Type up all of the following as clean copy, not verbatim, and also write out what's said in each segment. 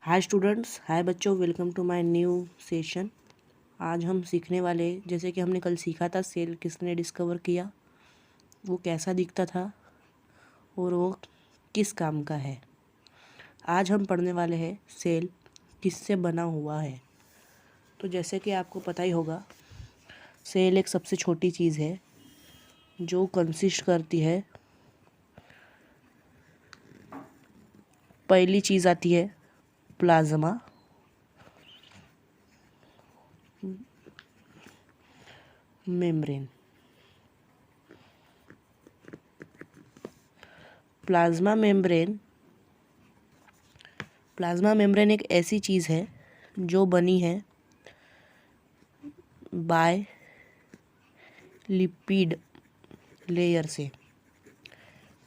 हाय students, hi बच्चों, welcome to my new session. आज हम सीखने वाले, जैसे कि हमने कल सीखा था, सेल किसने डिस्कवर किया, वो कैसा दिखता था और वो किस काम का है। आज हम पढ़ने वाले हैं सेल किससे बना हुआ है। तो जैसे कि आपको पता ही होगा, सेल एक सबसे छोटी चीज़ है जो कंसिस्ट करती है। पहली चीज़ आती है प्लाज्मा, मेम्ब्रेन। प्लाज्मा मेम्ब्रेन एक ऐसी चीज़ है जो बनी है बाय लिपिड लेयर से।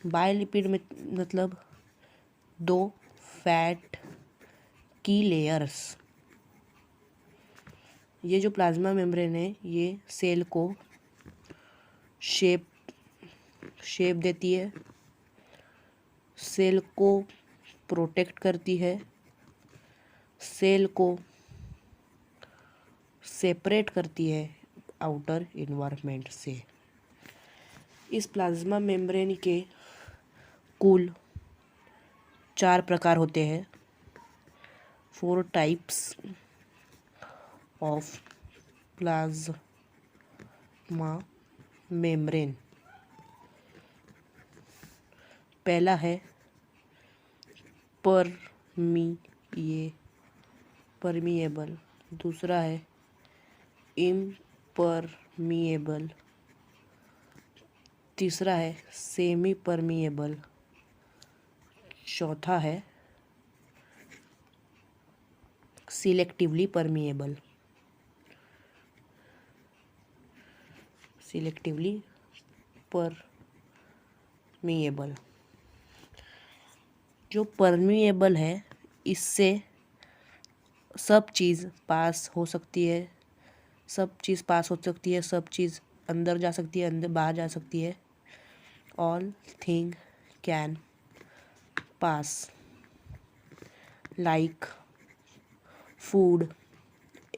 बाय लिपिड में मतलब दो फैट की लेयर्स। ये जो प्लाज्मा मेम्ब्रेन है ये सेल को शेप देती है, सेल को प्रोटेक्ट करती है, सेल को सेपरेट करती है आउटर इन्वायरमेंट से। इस प्लाज्मा मेम्ब्रेन के कुल 4 प्रकार होते हैं। 4 टाइप्स ऑफ प्लाज्मा मेम्ब्रेन। पहला है परमिएबल, दूसरा है इम्परमिएबल, तीसरा है सेमी परमिएबल, चौथा है सिलेक्टिवली परमिएबल। जो परमिएबल है इससे सब चीज़ पास हो सकती है, सब चीज़ अंदर जा सकती है, अंदर बाहर जा सकती है। All thing can pass like food,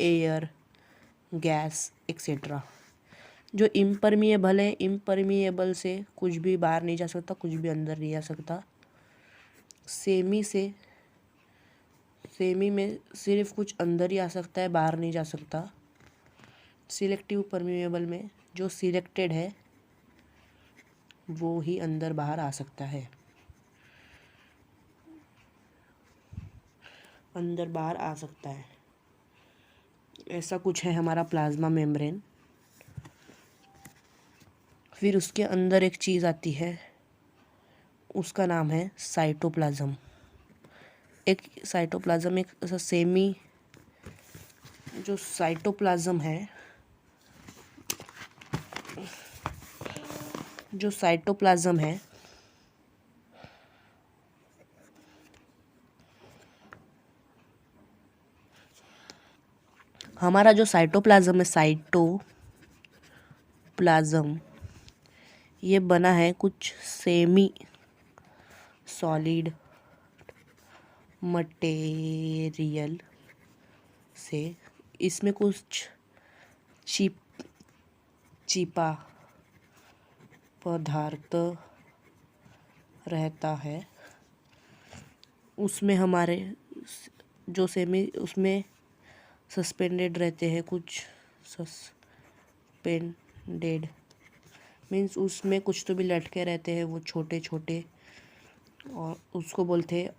air, gas etcetera. जो इम्परमिएबल है, इम्परमिएबल से कुछ भी बाहर नहीं जा सकता, कुछ भी अंदर नहीं जा सकता। सेमी में सिर्फ कुछ अंदर ही आ सकता है, बाहर नहीं जा सकता। सिलेक्टिव परमिएबल में जो सिलेक्टेड है वो ही अंदर बाहर आ सकता है, अंदर बाहर आ सकता है। ऐसा कुछ है हमारा प्लाज्मा मेम्ब्रेन। फिर उसके अंदर एक चीज़ आती है, उसका नाम है साइटोप्लाज्म। एक ऐसा सेमी, जो साइटोप्लाज्म है हमारा जो साइटोप्लाज्म ये बना है कुछ सेमी सॉलिड मटेरियल से। इसमें कुछ चिपा पदार्थ रहता है। उसमें हमारे जो उसमें सस्पेंडेड रहते हैं, कुछ सस्पेंडेड मीन्स उसमें कुछ तो भी लटके रहते हैं, वो छोटे छोटे, और उसको बोलते हैं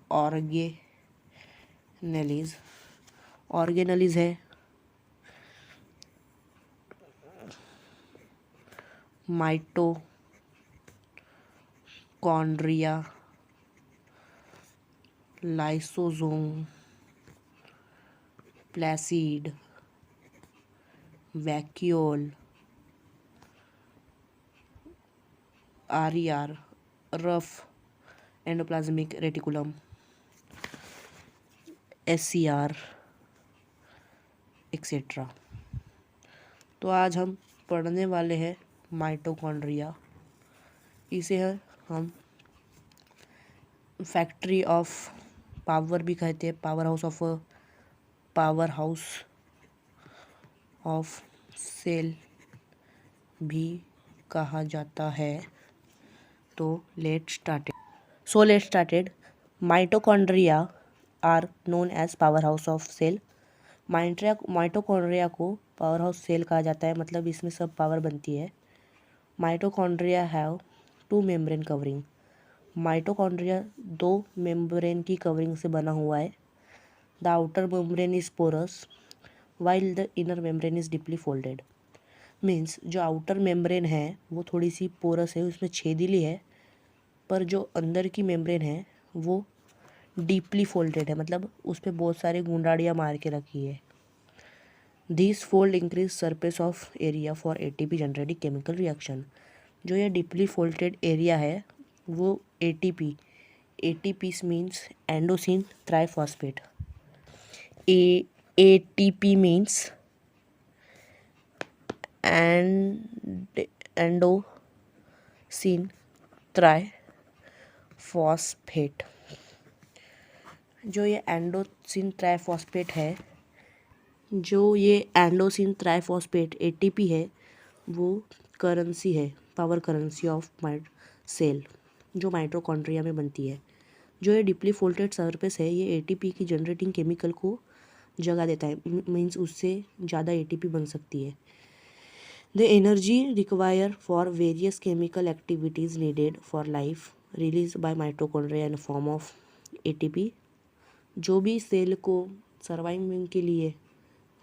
ऑर्गेनलीज है mitochondria, lysosome, placid, vacuole, RER, rough endoplasmic reticulum, SCR etcetera. तो आज हम पढ़ने वाले हैं माइटोकॉन्ड्रिया। इसे हम फैक्ट्री ऑफ पावर भी कहते हैं, पावर हाउस ऑफ सेल भी कहा जाता है। तो let started mitochondria are known as power house of cell. Mitochondria को पावर हाउस सेल कहा जाता है, मतलब इसमें सब पावर बनती है। Mitochondria have 2 membrane covering. Mitochondria 2 membrane की कवरिंग से बना हुआ है। The outer membrane is porous while the inner membrane is deeply folded. Means जो आउटर मेम्ब्रेन है वो थोड़ी सी पोरस है, उसमें छेदीली है, पर जो अंदर की मेम्ब्रेन है वो डीपली फोल्डेड है, मतलब उस पर बहुत सारे गुंडाड़ियाँ मार के रखी है। This fold increase surface of area for ATP generating chemical reaction. जो ये डीपली फोल्डेड एरिया है वो ATP means adenosine triphosphate. ATP means adenosine triphosphate. जो ये एंडोसिन ट्राइफॉस्फेट एटीपी है वो करेंसी है, पावर करेंसी ऑफ सेल जो माइटोकॉन्ड्रिया में बनती है। जो ये डीपली फोल्डेड सरफेस है ये एटीपी की जनरेटिंग केमिकल को जगह देता है, मीन्स उससे ज़्यादा एटीपी बन सकती है। The energy require for various chemical activities needed for life release by mitochondria in form of ATP. जो भी सेल को सर्वाइविंग के लिए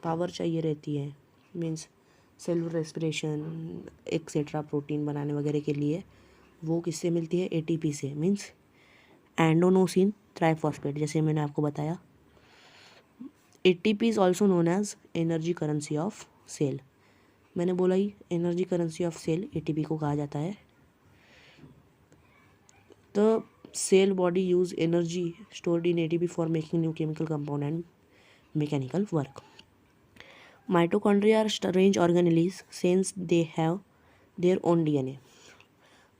पावर चाहिए रहती है, means cellular respiration etcetera, protein बनाने वगैरह के लिए, वो किससे मिलती है? एटीपी से, मीन्स एंडोनोसिन ट्राइफॉस्फेट, जैसे मैंने आपको बताया। ATP is also known as energy currency of cell. मैंने बोला ही energy currency of cell ATP को कहा जाता है। The cell body use energy stored in ATP for making new chemical compound and mechanical work. Mitochondria are strange organelles since they have their own DNA.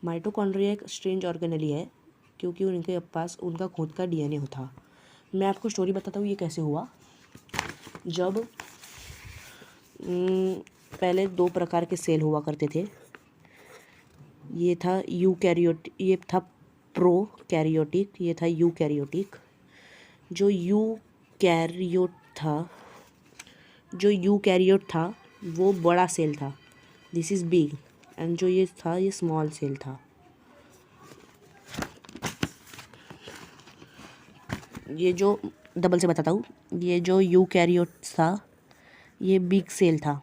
Mitochondria एक strange organelle है क्योंकि उनके पास उनका खुद का डीएनए था। मैं आपको स्टोरी बताता हूँ ये कैसे हुआ। जब पहले 2 प्रकार के सेल हुआ करते थे। ये था ये था प्रोकैरियोटिक, ये था यूकैरियोटिक। जो यूकैरियोट था वो बड़ा सेल था, दिस इज़ बिग, एंड जो ये था ये स्मॉल सेल था। ये जो डबल से बताता हूँ, ये जो यूकैरियोट था ये बिग सेल था,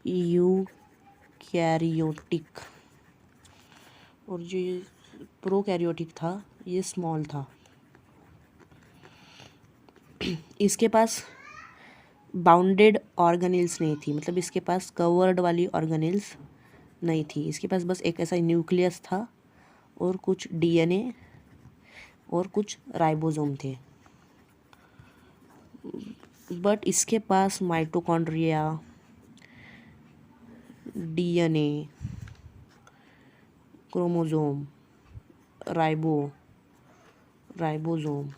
यूकैरियोटिक, और जो ये प्रोकैरियोटिक था ये स्मॉल था। इसके पास बाउंडेड ऑर्गेनेल्स नहीं थी, मतलब इसके पास कवर्ड वाली ऑर्गेनेल्स नहीं थी। इसके पास बस एक ऐसा न्यूक्लियस था और कुछ डीएनए और कुछ राइबोसोम थे। बट इसके पास माइटोकॉन्ड्रिया, डीएनए, क्रोमोसोम, राइबोसोम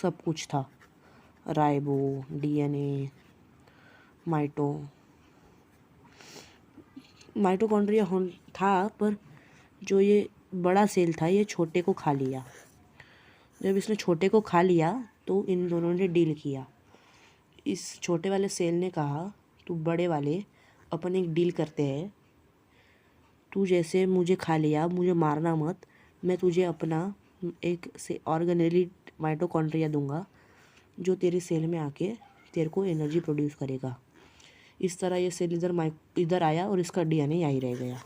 सब कुछ था। राइबो, डीएनए, माइटोकॉन्ड्रिया था, पर जो ये बड़ा सेल था ये छोटे को खा लिया। जब इसने छोटे को खा लिया तो इन दोनों ने डील किया। इस छोटे वाले सेल ने कहा तू बड़े वाले अपन एक डील करते हैं, तू जैसे मुझे खा लिया मुझे मारना मत, मैं तुझे अपना एक से ऑर्गेनेली माइटोकॉन्ड्रिया दूंगा जो तेरे सेल में आके तेरे को एनर्जी प्रोड्यूस करेगा। इस तरह ये सेल इधर आया और इसका डीएनए यहीं रह गया।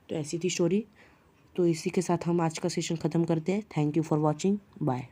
तो ऐसी थी स्टोरी। तो इसी के साथ हम आज का सेशन ख़त्म करते हैं। Thank you for watching, bye.